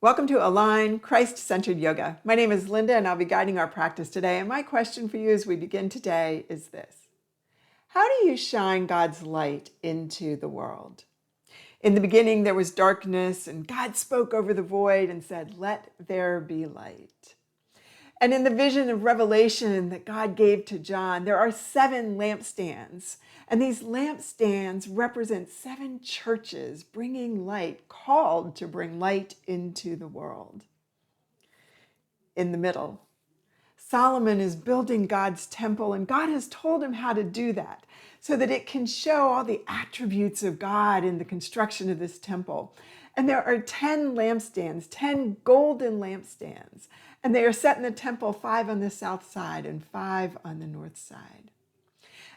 Welcome to Align Christ-Centered Yoga. My name is Linda and I'll be guiding our practice today. And my question for you as we begin today is this. How do you shine God's light into the world? In the beginning there was darkness and God spoke over the void and said, "Let there be light." And in the vision of Revelation that God gave to John, there are 7 lampstands. And these lampstands represent 7 churches bringing light, called to bring light into the world. In the middle, Solomon is building God's temple, and God has told him how to do that so that it can show all the attributes of God in the construction of this temple. And there are 10 lampstands, 10 golden lampstands, and they are set in the temple, 5 on the south side and 5 on the north side.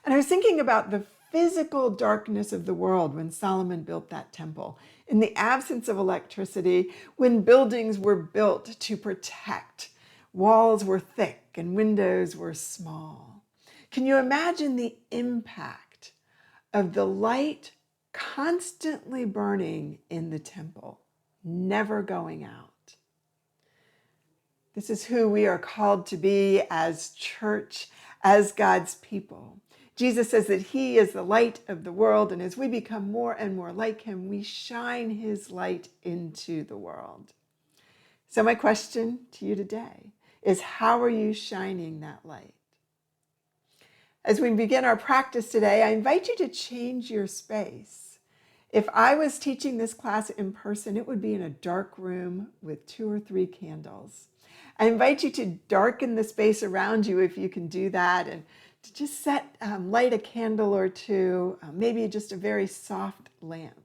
And I was thinking about the physical darkness of the world when Solomon built that temple. In the absence of electricity, when buildings were built to protect, walls were thick and windows were small. Can you imagine the impact of the light constantly burning in the temple, never going out? This is who we are called to be as church, as God's people. Jesus says that he is the light of the world, and as we become more and more like him, we shine his light into the world. So my question to you today is, how are you shining that light? As we begin our practice today, I invite you to change your space. If I was teaching this class in person, it would be in a dark room with 2 or 3 candles. I invite you to darken the space around you if you can do that, and to just light a candle or 2, maybe just a very soft lamp,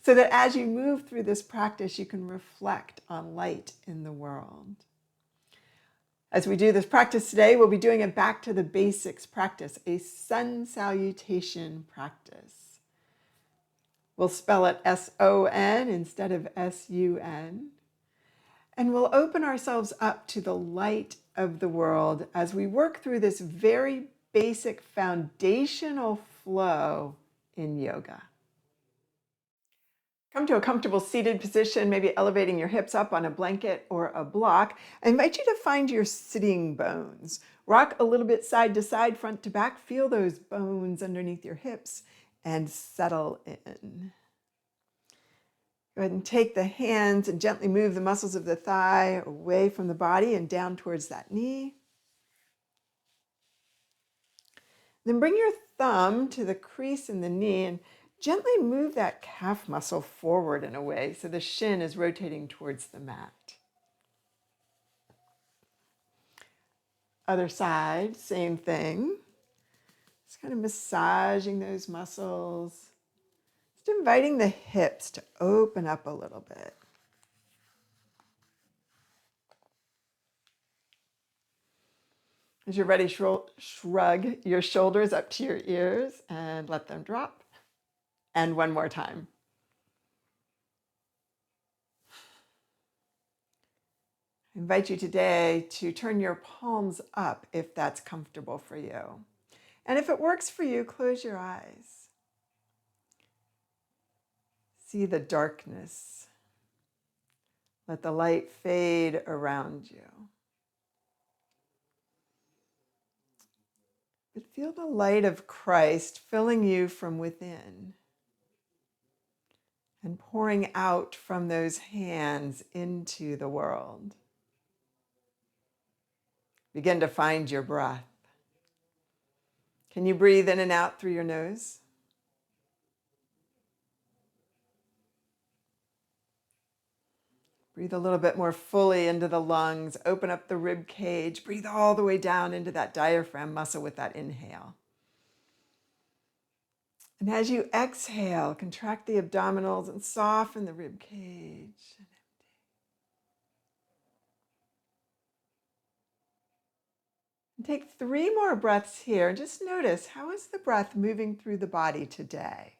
so that as you move through this practice, you can reflect on light in the world. As we do this practice today, we'll be doing a back to the basics practice, a sun salutation practice. We'll spell it S-O-N instead of S-U-N. And we'll open ourselves up to the light of the world as we work through this very basic foundational flow in yoga. Come to a comfortable seated position, maybe elevating your hips up on a blanket or a block. I invite you to find your sitting bones. Rock a little bit side to side, front to back. Feel those bones underneath your hips and settle in. Go ahead and take the hands and gently move the muscles of the thigh away from the body and down towards that knee. Then bring your thumb to the crease in the knee and gently move that calf muscle forward and away so the shin is rotating towards the mat. Other side, same thing. Just kind of massaging those muscles. Just inviting the hips to open up a little bit. As you're ready, shrug your shoulders up to your ears and let them drop. And one more time. I invite you today to turn your palms up if that's comfortable for you. And if it works for you, close your eyes. See the darkness. Let the light fade around you. But feel the light of Christ filling you from within and pouring out from those hands into the world. Begin to find your breath. Can you breathe in and out through your nose? Breathe a little bit more fully into the lungs. Open up the rib cage. Breathe all the way down into that diaphragm muscle with that inhale. And as you exhale, contract the abdominals and soften the rib cage. And take 3 more breaths here. Just notice, how is the breath moving through the body today?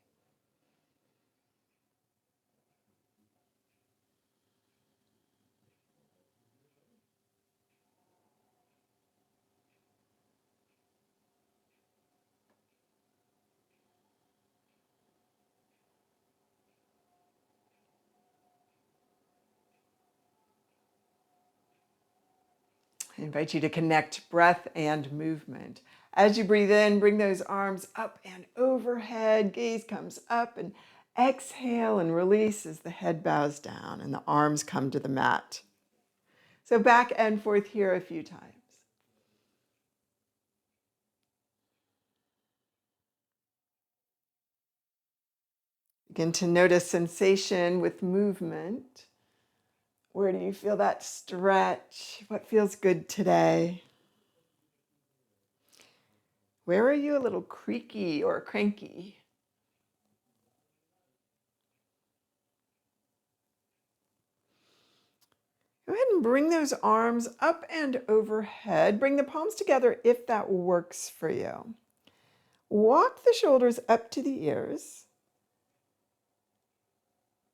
I invite you to connect breath and movement. As you breathe in, bring those arms up and overhead. Gaze comes up, and exhale and release as the head bows down and the arms come to the mat. So back and forth here a few times. Begin to notice sensation with movement. Where do you feel that stretch? What feels good today? Where are you a little creaky or cranky? Go ahead and bring those arms up and overhead. Bring the palms together if that works for you. Walk the shoulders up to the ears.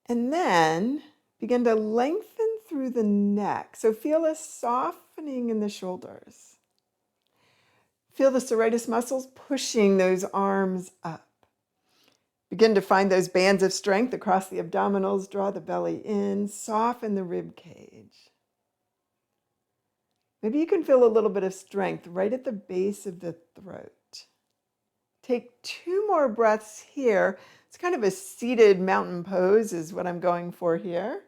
And then begin to lengthen through the neck. So feel a softening in the shoulders. Feel the serratus muscles pushing those arms up. Begin to find those bands of strength across the abdominals. Draw the belly in. Soften the rib cage. Maybe you can feel a little bit of strength right at the base of the throat. Take 2 more breaths here. It's kind of a seated mountain pose is what I'm going for here,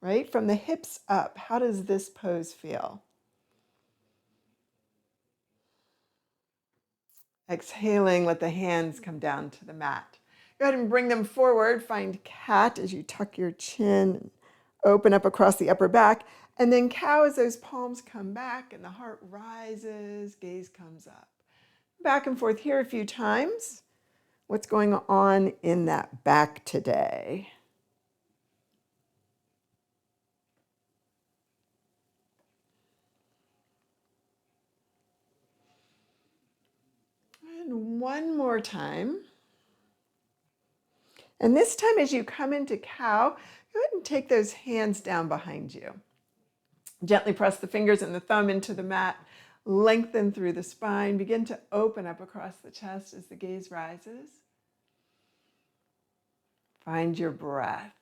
right? From the hips up, how does this pose feel? Exhaling, let the hands come down to the mat. Go ahead and bring them forward. Find cat as you tuck your chin, open up across the upper back, and then cow as those palms come back and the heart rises, gaze comes up. Back and forth here a few times. What's going on in that back today? And one more time. And this time as you come into cow, go ahead and take those hands down behind you. Gently press the fingers and the thumb into the mat. Lengthen through the spine. Begin to open up across the chest as the gaze rises. Find your breath.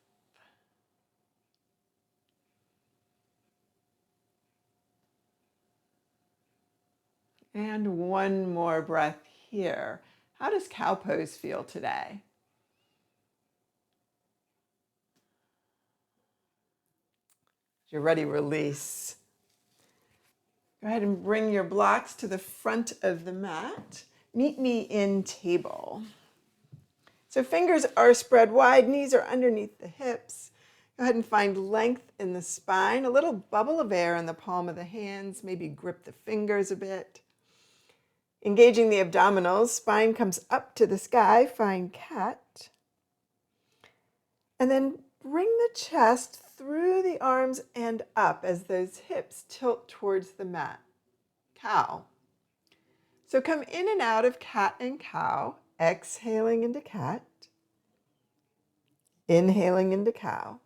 And one more breath here. How does cow pose feel today? As you're ready, release. Go ahead and bring your blocks to the front of the mat. Meet me in table. So fingers are spread wide, knees are underneath the hips. Go ahead and find length in the spine, a little bubble of air in the palm of the hands, maybe grip the fingers a bit. Engaging the abdominals, spine comes up to the sky, find cat. And then bring the chest through the arms and up as those hips tilt towards the mat. Cow. So come in and out of cat and cow, exhaling into cat, inhaling into cow.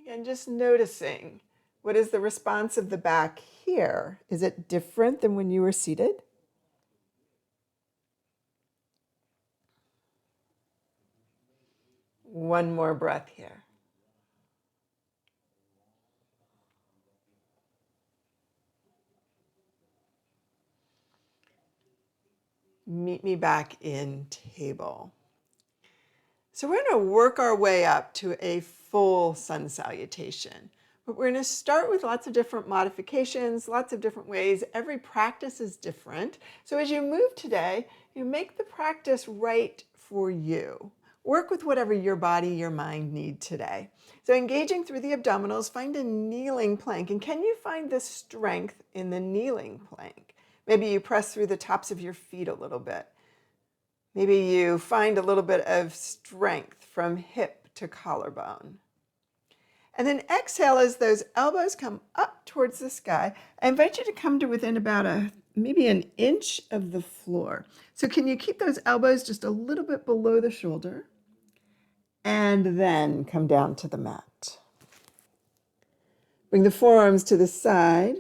Again, just noticing, what is the response of the back here? Is it different than when you were seated? One more breath here. Meet me back in table. So we're going to work our way up to a full sun salutation. But we're going to start with lots of different modifications, lots of different ways. Every practice is different. So as you move today, you make the practice right for you. Work with whatever your body, your mind need today. So engaging through the abdominals, find a kneeling plank. And can you find the strength in the kneeling plank? Maybe you press through the tops of your feet a little bit. Maybe you find a little bit of strength from hip to collarbone. And then exhale as those elbows come up towards the sky. I invite you to come to within about maybe an inch of the floor. So can you keep those elbows just a little bit below the shoulder? And then come down to the mat. Bring the forearms to the side.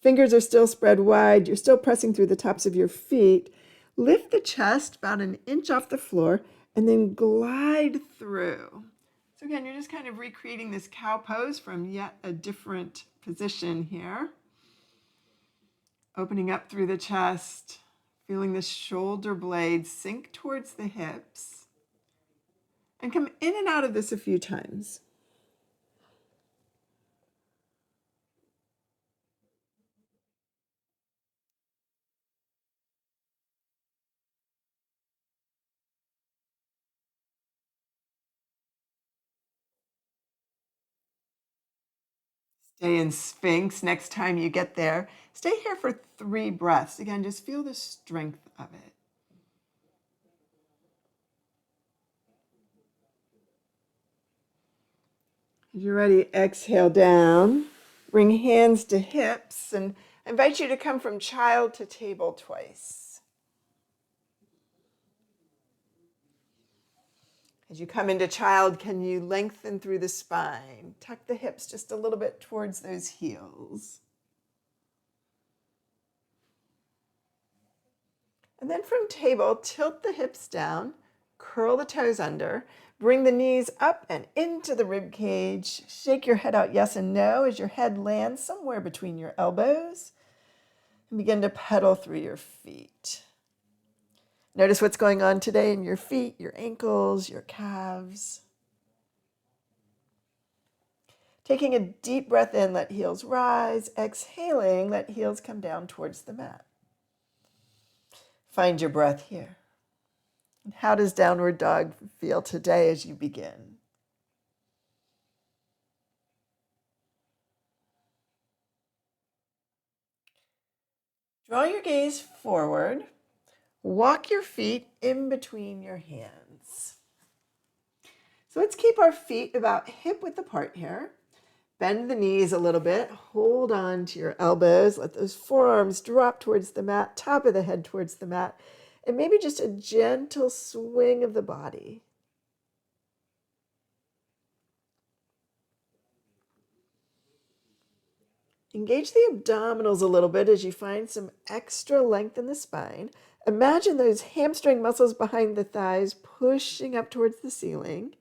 Fingers are still spread wide. You're still pressing through the tops of your feet. Lift the chest about an inch off the floor and then glide through. So again, you're just kind of recreating this cow pose from yet a different position here. Opening up through the chest, feeling the shoulder blades sink towards the hips. And come in and out of this a few times. Stay in sphinx next time you get there. Stay here for 3 breaths. Again, just feel the strength of it. As you're ready, exhale down. Bring hands to hips, and I invite you to come from child to table twice. As you come into child, can you lengthen through the spine? Tuck the hips just a little bit towards those heels. And then from table, tilt the hips down, curl the toes under, bring the knees up and into the rib cage. Shake your head out yes and no as your head lands somewhere between your elbows. And begin to pedal through your feet. Notice what's going on today in your feet, your ankles, your calves. Taking a deep breath in, let heels rise. Exhaling, let heels come down towards the mat. Find your breath here. And how does downward dog feel today as you begin? Draw your gaze forward. Walk your feet in between your hands. So let's keep our feet about hip width apart here. Bend the knees a little bit. Hold on to your elbows. Let those forearms drop towards the mat, top of the head towards the mat, and maybe just a gentle swing of the body. Engage the abdominals a little bit as you find some extra length in the spine. Imagine those hamstring muscles behind the thighs pushing up towards the ceiling.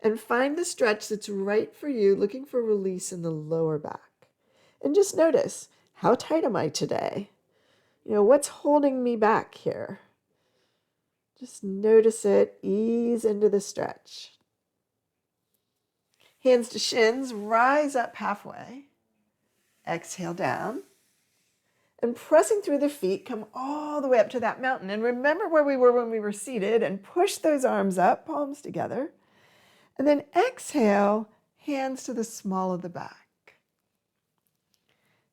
And find the stretch that's right for you, looking for release in the lower back. And just notice, how tight am I today? What's holding me back here? Just notice it, ease into the stretch. Hands to shins, rise up halfway. Exhale down. And pressing through the feet, come all the way up to that mountain. And remember where we were when we were seated, and push those arms up, palms together. And then exhale, hands to the small of the back.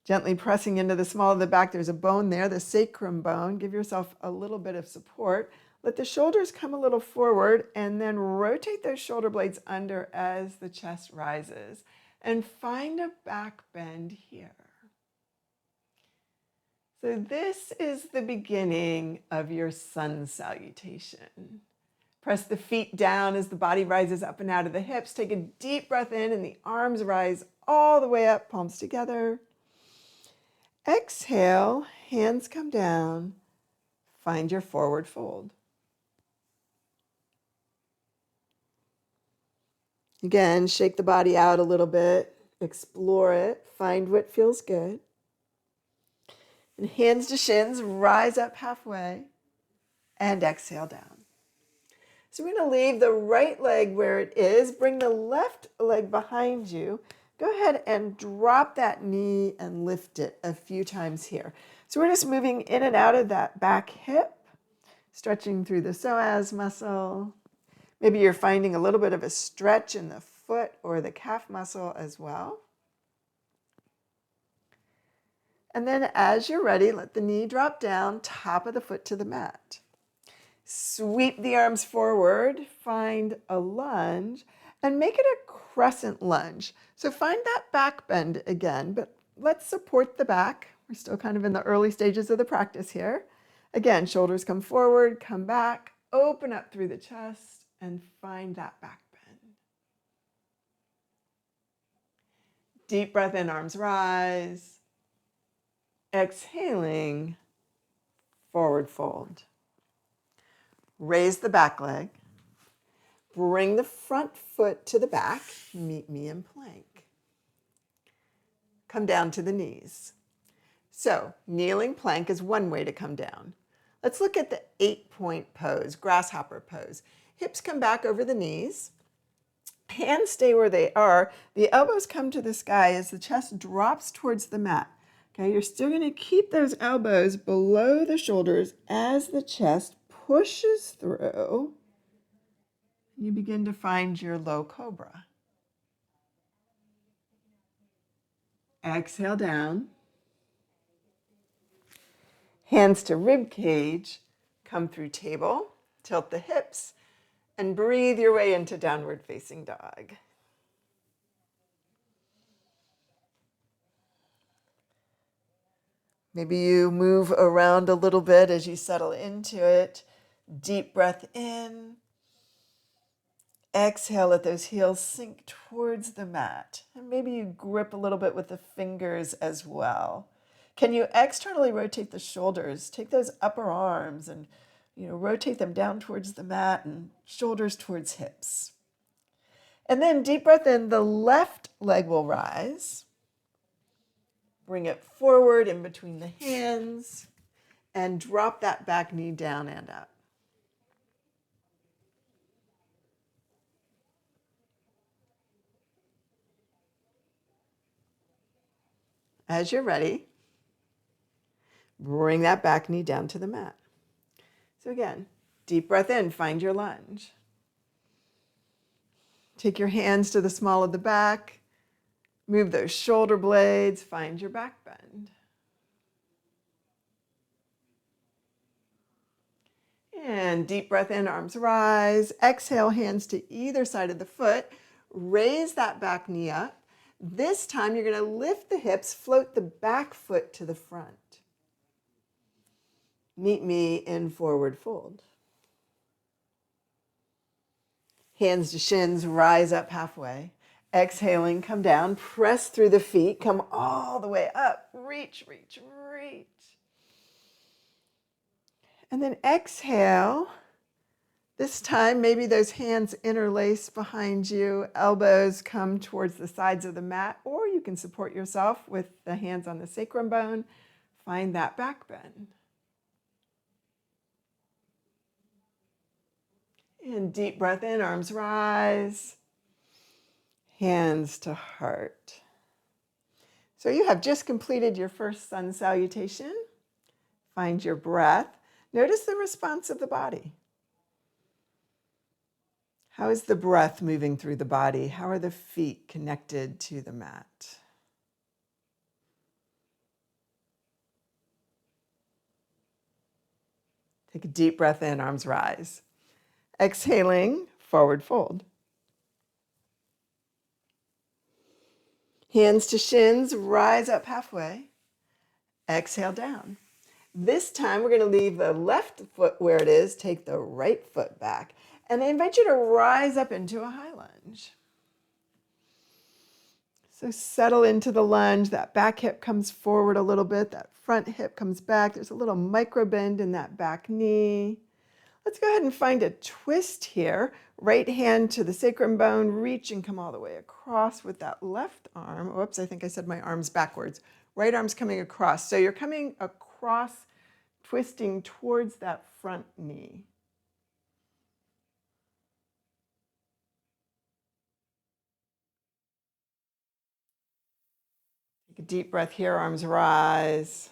Gently pressing into the small of the back. There's a bone there, the sacrum bone. Give yourself a little bit of support. Let the shoulders come a little forward, and then rotate those shoulder blades under as the chest rises. And find a back bend here. So this is the beginning of your sun salutation. Press the feet down as the body rises up and out of the hips. Take a deep breath in and the arms rise all the way up, palms together. Exhale, hands come down. Find your forward fold. Again, shake the body out a little bit. Explore it. Find what feels good. And hands to shins, rise up halfway. And exhale down. So we're going to leave the right leg where it is. Bring the left leg behind you. Go ahead and drop that knee and lift it a few times here. So we're just moving in and out of that back hip, stretching through the psoas muscle. Maybe you're finding a little bit of a stretch in the foot or the calf muscle as well. And then as you're ready, let the knee drop down, top of the foot to the mat. Sweep the arms forward, find a lunge, and make it a crescent lunge. So find that back bend again, but let's support the back. We're still kind of in the early stages of the practice here. Again, shoulders come forward, come back, open up through the chest, and find that back bend. Deep breath in, arms rise. Exhaling, forward fold. Raise the back leg. Bring the front foot to the back. Meet me in plank. Come down to the knees. So kneeling plank is one way to come down. Let's look at the 8-point pose, grasshopper pose. Hips come back over the knees. Hands stay where they are. The elbows come to the sky as the chest drops towards the mat. Okay, you're still going to keep those elbows below the shoulders as the chest pushes through. You begin to find your low cobra. Exhale down. Hands to rib cage. Come through table. Tilt the hips. And breathe your way into downward facing dog. Maybe you move around a little bit as you settle into it. Deep breath in. Exhale, let those heels sink towards the mat. And maybe you grip a little bit with the fingers as well. Can you externally rotate the shoulders? Take those upper arms and rotate them down towards the mat and shoulders towards hips. And then deep breath in, the left leg will rise. Bring it forward in between the hands and drop that back knee down and up. As you're ready, bring that back knee down to the mat. So again, deep breath in, find your lunge. Take your hands to the small of the back. Move those shoulder blades, find your back bend. And deep breath in, arms rise. Exhale, hands to either side of the foot. Raise that back knee up. This time you're going to lift the hips, float the back foot to the front. Meet me in forward fold. Hands to shins, rise up halfway. Exhaling, come down, press through the feet, come all the way up. Reach, reach, reach. And then exhale. This time, maybe those hands interlace behind you, elbows come towards the sides of the mat, or you can support yourself with the hands on the sacrum bone. Find that back bend. And deep breath in, arms rise. Hands to heart. So you have just completed your first sun salutation. Find your breath. Notice the response of the body. How is the breath moving through the body? How are the feet connected to the mat? Take a deep breath in, arms rise. Exhaling, forward fold. Hands to shins, rise up halfway. Exhale down. This time we're going to leave the left foot where it is, take the right foot back. And I invite you to rise up into a high lunge. So settle into the lunge. That back hip comes forward a little bit. That front hip comes back. There's a little micro bend in that back knee. Let's go ahead and find a twist here. Right hand to the sacrum bone. Reach and come all the way across with that left arm. Whoops, I think I said my arms backwards. Right arm's coming across. So you're coming across, twisting towards that front knee. Take a deep breath here, arms rise.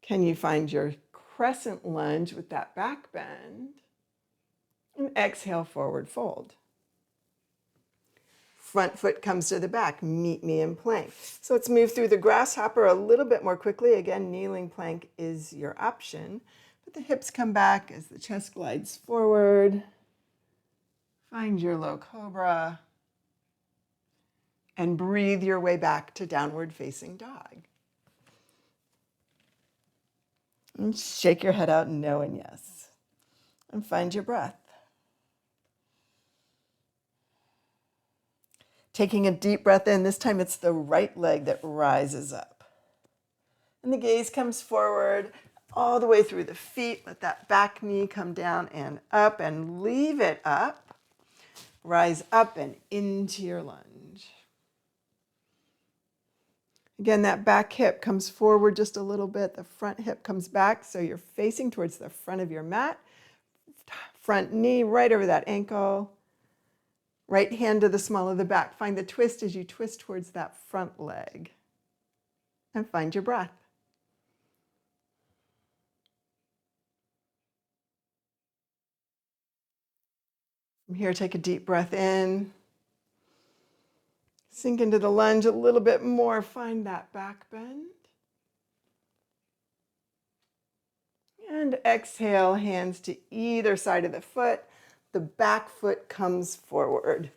Can you find your crescent lunge with that back bend? And exhale, forward fold. Front foot comes to the back, meet me in plank. So let's move through the grasshopper a little bit more quickly. Again, kneeling plank is your option. But the hips come back as the chest glides forward. Find your low cobra. And breathe your way back to downward facing dog. And shake your head out, no and yes. And find your breath. Taking a deep breath in, this time it's the right leg that rises up. And the gaze comes forward all the way through the feet. Let that back knee come down and up and leave it up. Rise up and into your lunge. Again, that back hip comes forward just a little bit. The front hip comes back, so you're facing towards the front of your mat. Front knee right over that ankle. Right hand to the small of the back. Find the twist as you twist towards that front leg. And find your breath. From here, take a deep breath in. Sink into the lunge a little bit more. Find that back bend. And exhale, hands to either side of the foot. The back foot comes forward.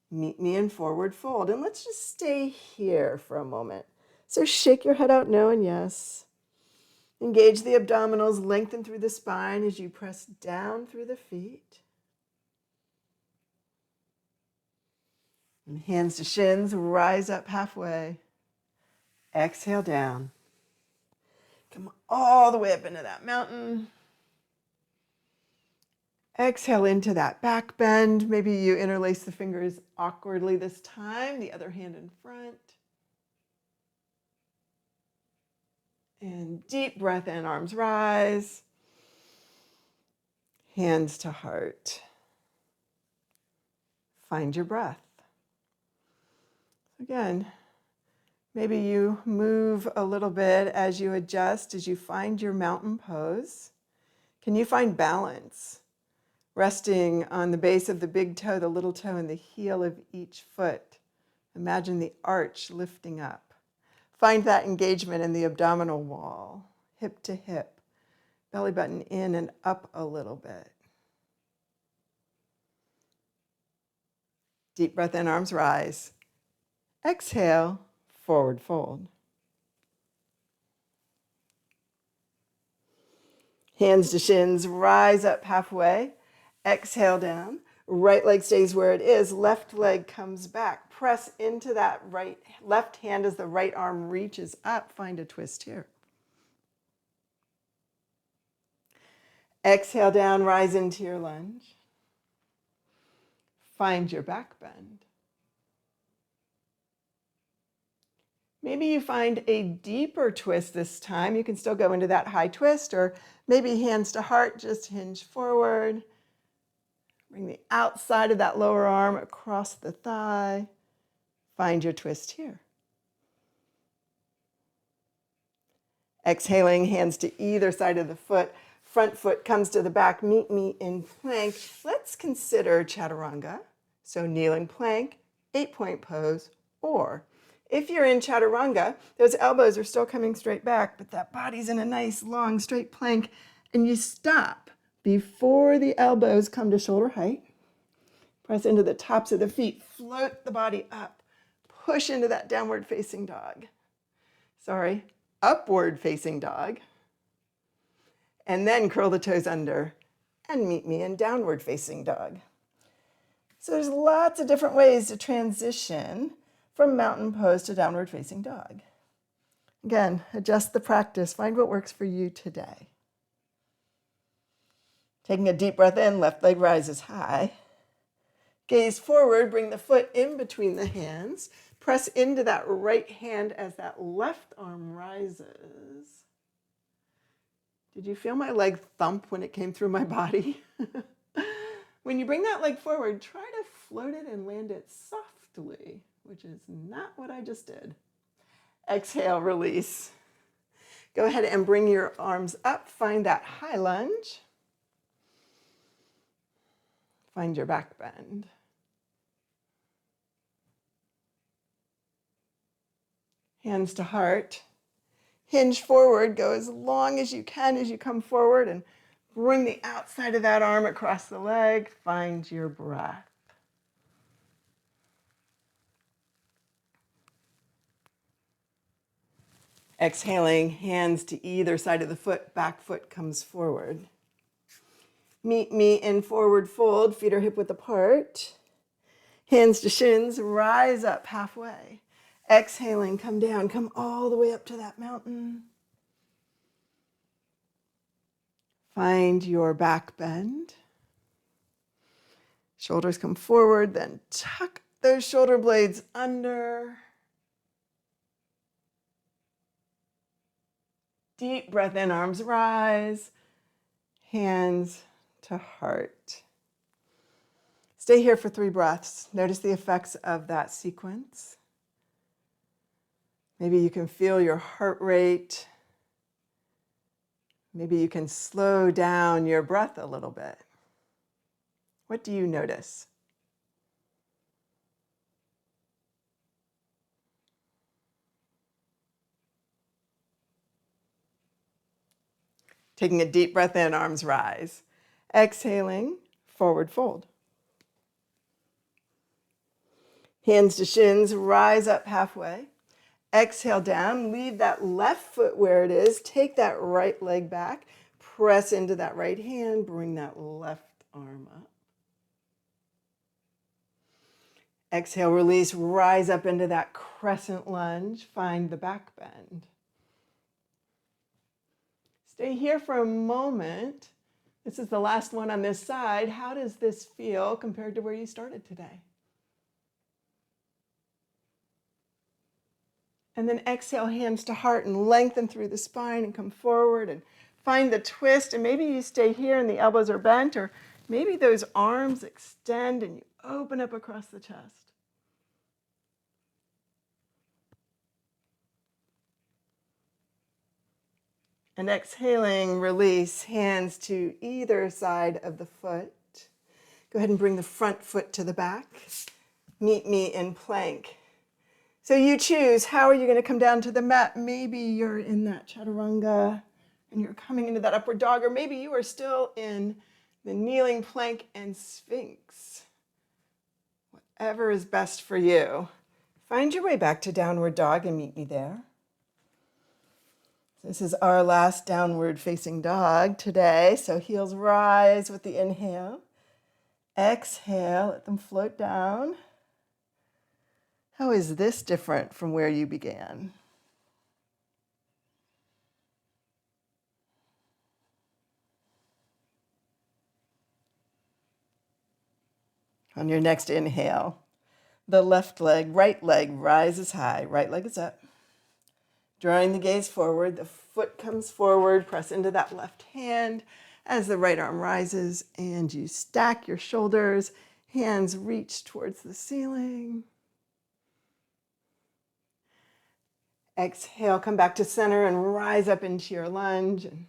Meet me in forward fold. And let's just stay here for a moment. So shake your head out no and yes. Engage the abdominals, lengthen through the spine as you press down through the feet. And hands to shins, rise up halfway. Exhale down. Come all the way up into that mountain. Exhale into that back bend. Maybe you interlace the fingers awkwardly this time, the other hand in front. And deep breath in, arms rise. Hands to heart. Find your breath. Again, maybe you move a little bit as you adjust, as you find your mountain pose. Can you find balance? Resting on the base of the big toe, the little toe, and the heel of each foot. Imagine the arch lifting up. Find that engagement in the abdominal wall, hip to hip, belly button in and up a little bit. Deep breath in, arms rise. Exhale, forward fold. Hands to shins, rise up halfway. Exhale down. Right leg stays where it is. Left leg comes back. Press into that left hand as the right arm reaches up. Find a twist here. Exhale down, rise into your lunge. Find your back bend. Maybe you find a deeper twist this time. You can still go into that high twist, or maybe hands to heart, just hinge forward. Bring the outside of that lower arm across the thigh. Find your twist here. Exhaling, hands to either side of the foot. Front foot comes to the back. Meet me in plank. Let's consider chaturanga. So kneeling plank, 8-point pose, or if you're in chaturanga, those elbows are still coming straight back, but that body's in a nice, long, straight plank, and you stop before the elbows come to shoulder height. Press into the tops of the feet, float the body up, push into that downward facing dog. Upward facing dog. And then curl the toes under and meet me in downward facing dog. So there's lots of different ways to transition from mountain pose to downward facing dog. Again, adjust the practice. Find what works for you today. Taking a deep breath in, left leg rises high. Gaze forward, bring the foot in between the hands. Press into that right hand as that left arm rises. Did you feel my leg thump when it came through my body? When you bring that leg forward, try to float it and land it softly, which is not what I just did. Exhale, release. Go ahead and bring your arms up. Find that high lunge. Find your back bend. Hands to heart. Hinge forward. Go as long as you can as you come forward and bring the outside of that arm across the leg. Find your breath. Exhaling, hands to either side of the foot. Back foot comes forward. Meet me in forward fold. Feet are hip width apart. Hands to shins. Rise up halfway. Exhaling, come down. Come all the way up to that mountain. Find your back bend. Shoulders come forward, then tuck those shoulder blades under. Deep breath in, arms rise, hands to heart. Stay here for 3 breaths. Notice the effects of that sequence. Maybe you can feel your heart rate. Maybe you can slow down your breath a little bit. What do you notice? Taking a deep breath in, arms rise. Exhaling, forward fold. Hands to shins, rise up halfway. Exhale down, leave that left foot where it is. Take that right leg back. Press into that right hand, bring that left arm up. Exhale, release, rise up into that crescent lunge. Find the back bend. Stay here for a moment. This is the last one on this side. How does this feel compared to where you started today? And then exhale, hands to heart, and lengthen through the spine and come forward and find the twist. And maybe you stay here and the elbows are bent, or maybe those arms extend and you open up across the chest. And exhaling, release, hands to either side of the foot. Go ahead and bring the front foot to the back. Meet me in plank. So you choose, how are you going to come down to the mat? Maybe you're in that chaturanga and you're coming into that upward dog, or maybe you are still in the kneeling plank and sphinx. Whatever is best for you. Find your way back to downward dog and meet me there. This is our last downward facing dog today. So heels rise with the inhale. Exhale, let them float down. How is this different from where you began? On your next inhale, the left leg, right leg rises high, right leg is up. Drawing the gaze forward, the foot comes forward, press into that left hand as the right arm rises, and you stack your shoulders, hands reach towards the ceiling. Exhale, come back to center and rise up into your lunge. And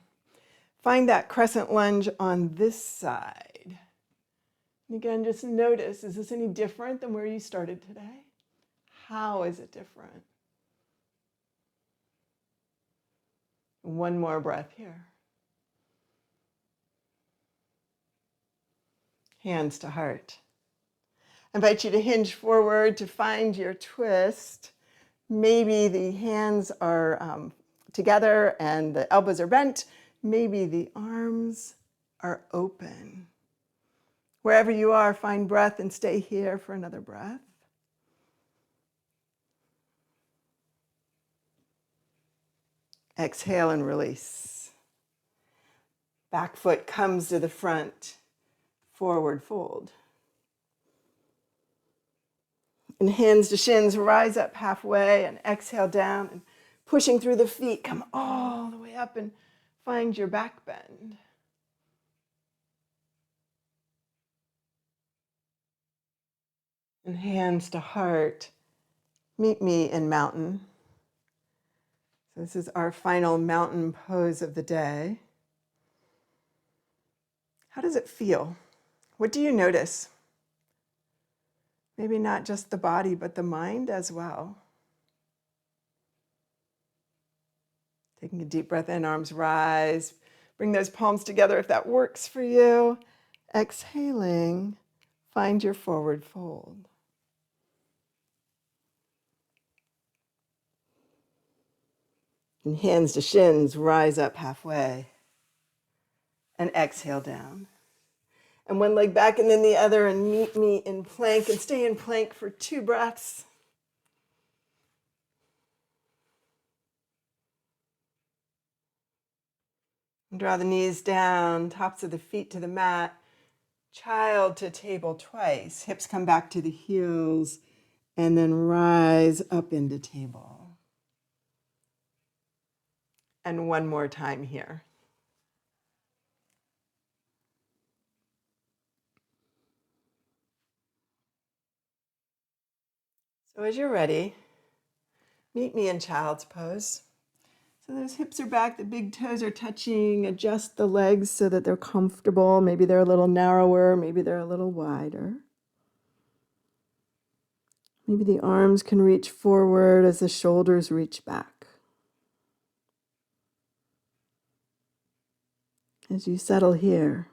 find that crescent lunge on this side. And again, just notice, is this any different than where you started today? How is it different? One more breath here. Hands to heart. I invite you to hinge forward to find your twist. Maybe the hands are together and the elbows are bent. Maybe the arms are open. Wherever you are, find breath and stay here for another breath. Exhale and release. Back foot comes to the front. Forward fold. And hands to shins, rise up halfway and exhale down. And pushing through the feet, come all the way up and find your back bend. And hands to heart, meet me in mountain. So this is our final mountain pose of the day. How does it feel? What do you notice? Maybe not just the body, but the mind as well. Taking a deep breath in, arms rise. Bring those palms together if that works for you. Exhaling, find your forward fold. And hands to shins, rise up halfway. And exhale down. And one leg back and then the other, and meet me in plank, and stay in plank for 2 breaths. And draw the knees down, tops of the feet to the mat. Child to table twice. Hips come back to the heels and then rise up into table. And one more time here. So as you're ready, meet me in child's pose. So those hips are back, the big toes are touching. Adjust the legs so that they're comfortable. Maybe they're a little narrower, maybe they're a little wider. Maybe the arms can reach forward as the shoulders reach back. As you settle here,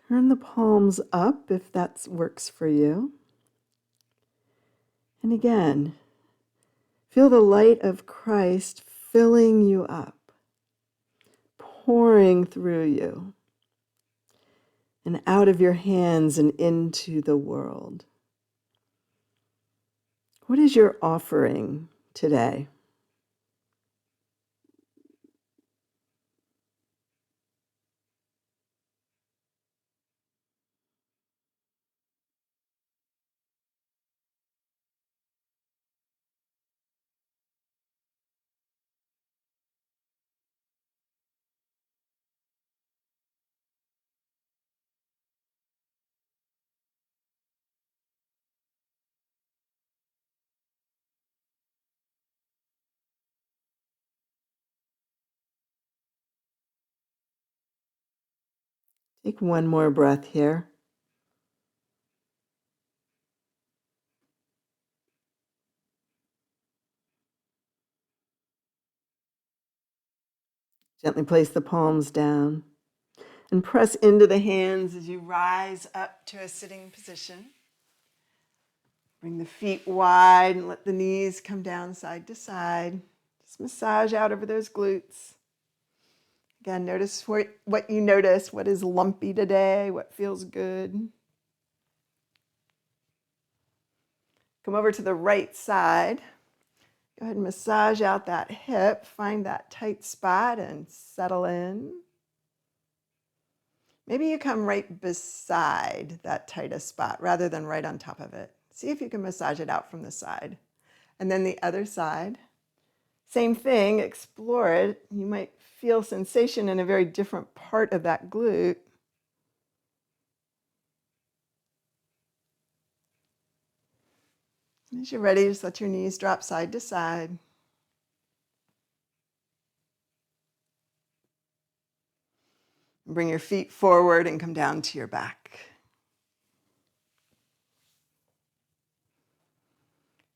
turn the palms up if that works for you. And again, feel the light of Christ filling you up, pouring through you, and out of your hands and into the world. What is your offering today? Take one more breath here. Gently place the palms down and press into the hands as you rise up to a sitting position. Bring the feet wide and let the knees come down side to side. Just massage out over those glutes. Again, notice what you notice, what is lumpy today, what feels good. Come over to the right side. Go ahead and massage out that hip. Find that tight spot and settle in. Maybe you come right beside that tightest spot rather than right on top of it. See if you can massage it out from the side. And then the other side. Same thing, explore it. You might feel sensation in a very different part of that glute. As you're ready, just let your knees drop side to side. Bring your feet forward and come down to your back.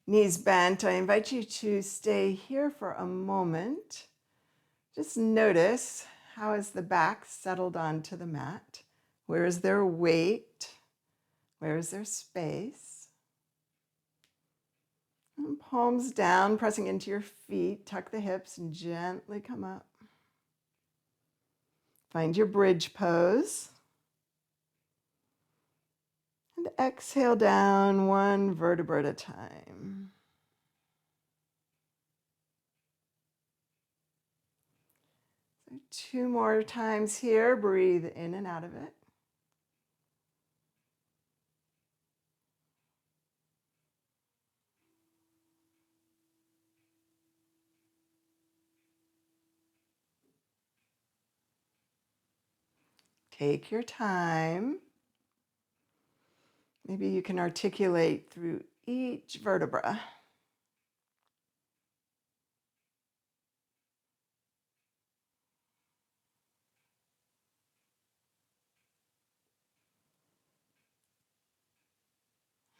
Knees bent, I invite you to stay here for a moment. Just notice, how is the back settled onto the mat? Where is there weight? Where is there space? And palms down, pressing into your feet. Tuck the hips and gently come up. Find your bridge pose. And exhale down one vertebra at a time. So 2 more times here. Breathe in and out of it. Take your time. Maybe you can articulate through each vertebra.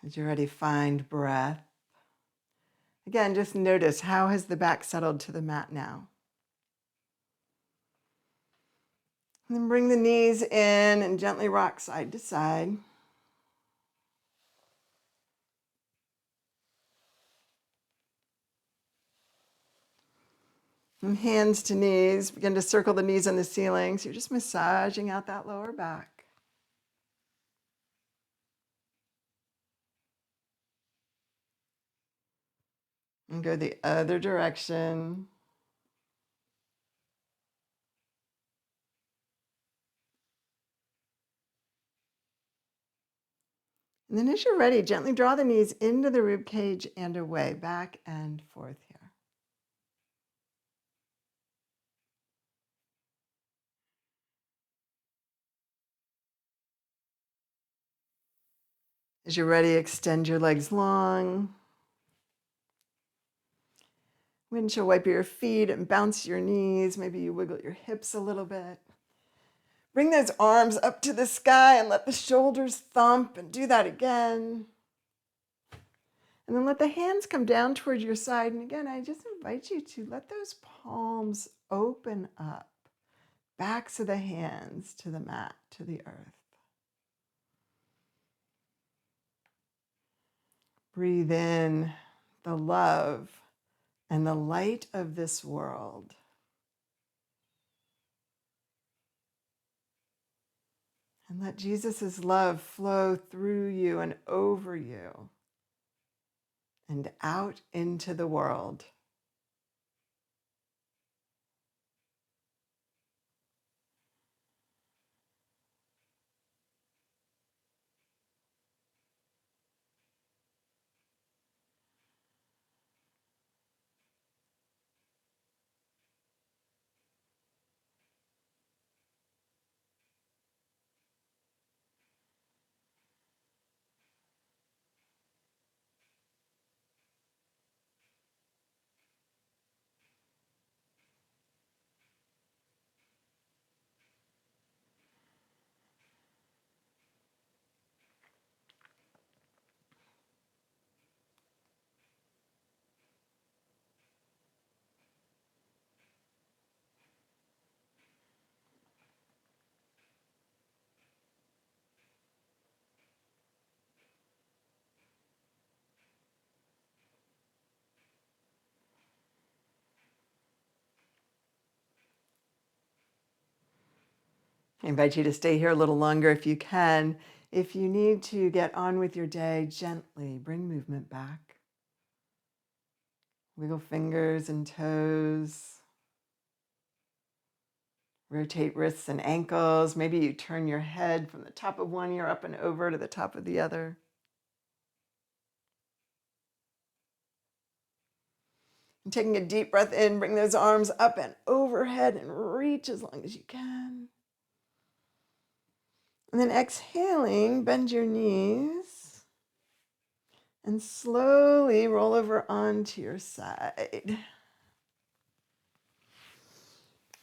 As you're ready, find breath. Again, just notice, how has the back settled to the mat now? And then bring the knees in and gently rock side to side. From hands to knees, begin to circle the knees on the ceiling. So you're just massaging out that lower back. And go the other direction. And then as you're ready, gently draw the knees into the rib cage and away, back and forth here. As you're ready, extend your legs long. Windshield wiper your feet and bounce your knees. Maybe you wiggle your hips a little bit. Bring those arms up to the sky and let the shoulders thump, and do that again. And then let the hands come down towards your side. And again, I just invite you to let those palms open up. Backs of the hands to the mat, to the earth. Breathe in the love and the light of this world. And let Jesus' love flow through you and over you and out into the world. I invite you to stay here a little longer if you can. If you need to get on with your day, gently bring movement back. Wiggle fingers and toes. Rotate wrists and ankles. Maybe you turn your head from the top of one ear up and over to the top of the other. And taking a deep breath in, bring those arms up and overhead and reach as long as you can. And then exhaling, bend your knees and slowly roll over onto your side.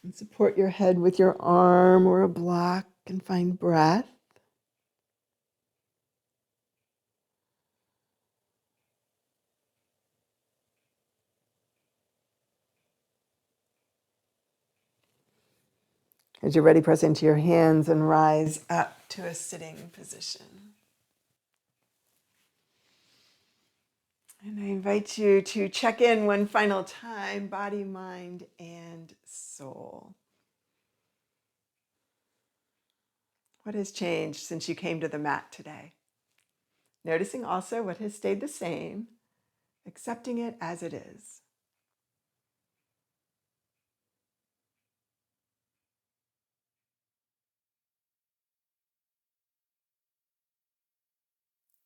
And support your head with your arm or a block and find breath. As you're ready, press into your hands and rise up to a sitting position. And I invite you to check in one final time, body, mind, and soul. What has changed since you came to the mat today? Noticing also what has stayed the same, accepting it as it is.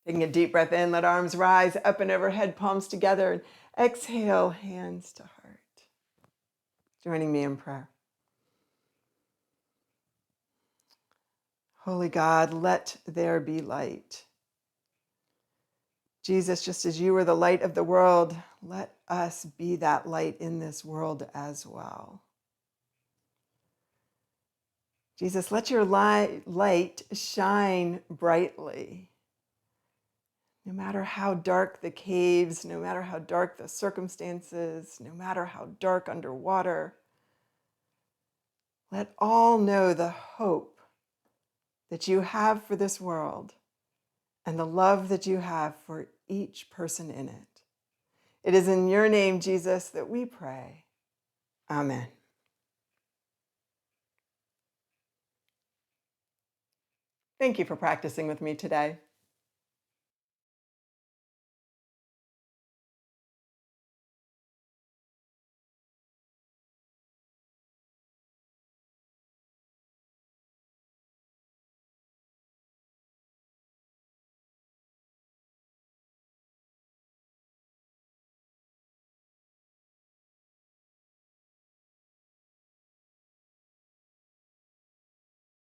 Taking a deep breath in, let arms rise up and overhead, palms together, and exhale, hands to heart. Joining me in prayer. Holy God, let there be light. Jesus, just as you are the light of the world, let us be that light in this world as well. Jesus, let your light shine brightly. No matter how dark the caves, no matter how dark the circumstances, no matter how dark underwater, let all know the hope that you have for this world and the love that you have for each person in it. It is in your name, Jesus, that we pray. Amen. Thank you for practicing with me today.